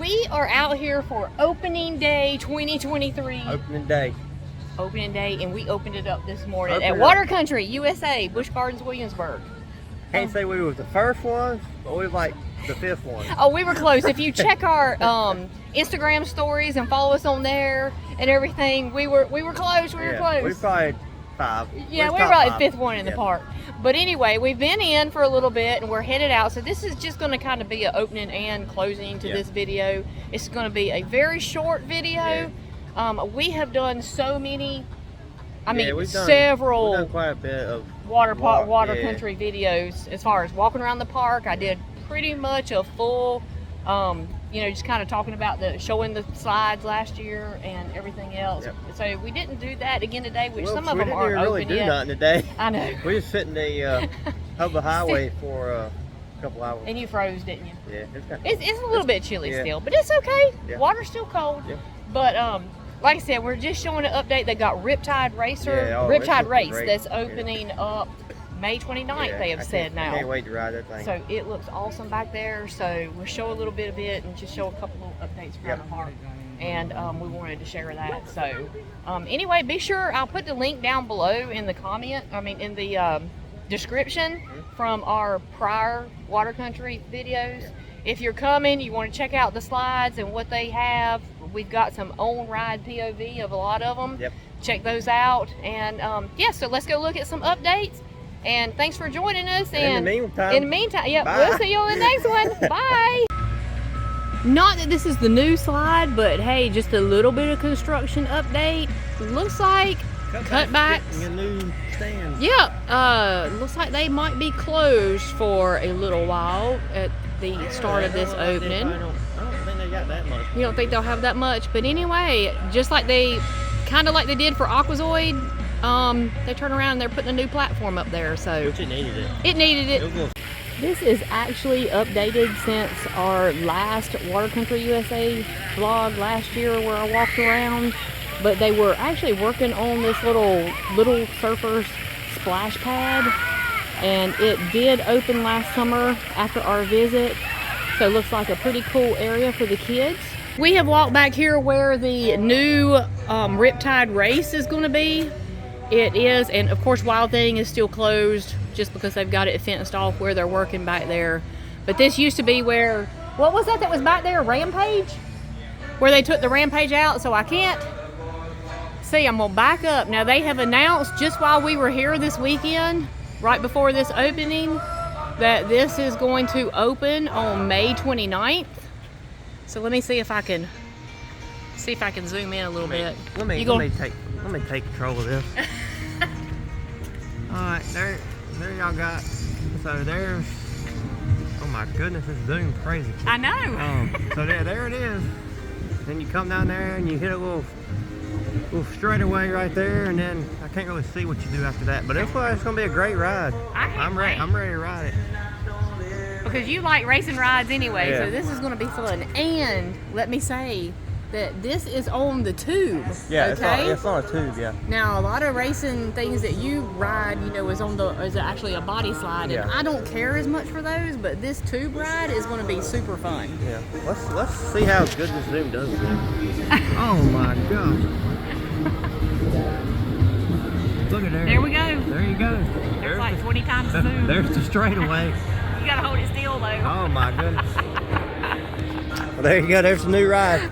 we are out here for opening day 2023. Opening day, and we opened it up this morning at Water Country USA, Busch Gardens Williamsburg. Can't say we was the first ones, but we was like the fifth one. Oh, we were close. If you check our Instagram stories and follow us on there and everything, we were close. We were close. We probably five. Yeah, we were like fifth one in the park. But anyway, we've been in for a little bit and we're headed out. So this is just going to kind of be an opening and closing to this video. It's going to be a very short video. We have done so many, several we've done quite a bit of water country videos as far as walking around the park. I did pretty much a full, just kind of talking about showing the slides last year and everything else. So we didn't do that again today, which some of them aren't open yet. We didn't really do nothing today. I know. We just sit in the Hubba Highway for a couple hours. And you froze, didn't you? Yeah. It's a little bit chilly still, but it's okay. Yeah. Water's still cold. Yeah. But like I said, we're just showing an update. They got Riptide Race that's opening up May 29th, they have said now. I can't wait to ride that thing. So it looks awesome back there. So we'll show a little bit of it and just show a couple of updates around the park. And we wanted to share that. So anyway, be sure, I'll put the link down below in the description from our prior Water Country videos. If you're coming, you want to check out the slides and what they have. We've got some on-ride POV of a lot of them. Check those out. And so let's go look at some updates. And thanks for joining us. And in the meantime, we'll see you on the next one. Bye. Not that this is the new slide, but hey, just a little bit of construction update. Looks like Cutback's a new stand. Looks like they might be closed for a little while at the start of this opening. I don't think they got that much. You don't think they'll have that much? But anyway, just like they did for Aquazoid, they turn around and they're putting a new platform up there. So which it needed it. It needed it. This is actually updated since our last Water Country USA vlog last year where I walked around. But they were actually working on this little surfers splash pad, and it did open last summer after our visit. So it looks like a pretty cool area for the kids. We have walked back here where the new Riptide Race is going to be. It is, and of course Wild Thing is still closed just because they've got it fenced off where they're working back there. But this used to be where, what was that was back there, Rampage? Where they took the Rampage out, so I can't see. I'm gonna back up. Now they have announced just while we were here this weekend, right before this opening, that this is going to open on May 29th. So let me see if I can zoom in a little bit. Let me take control of this. Alright, there y'all got. So there's, oh my goodness, it's zoom crazy. I know. So there it is. Then you come down there and you hit a little straightaway right there, and then I can't really see what you do after that. But it's gonna be a great ride. I'm ready to ride it. Because you like racing rides anyway, so this is gonna be fun. And let me say that this is on the tube. Yeah, okay? it's on a tube, yeah. Now a lot of racing things that you ride, is actually a body slide, and I don't care as much for those, but this tube ride is going to be super fun. Yeah, let's see how good this zoom does. Oh my gosh! Look at there. There we go. There you go. There's like 20 times the zoom. There's the straightaway. You gotta hold it still though. Oh my goodness. Well, there you go. There's the new ride.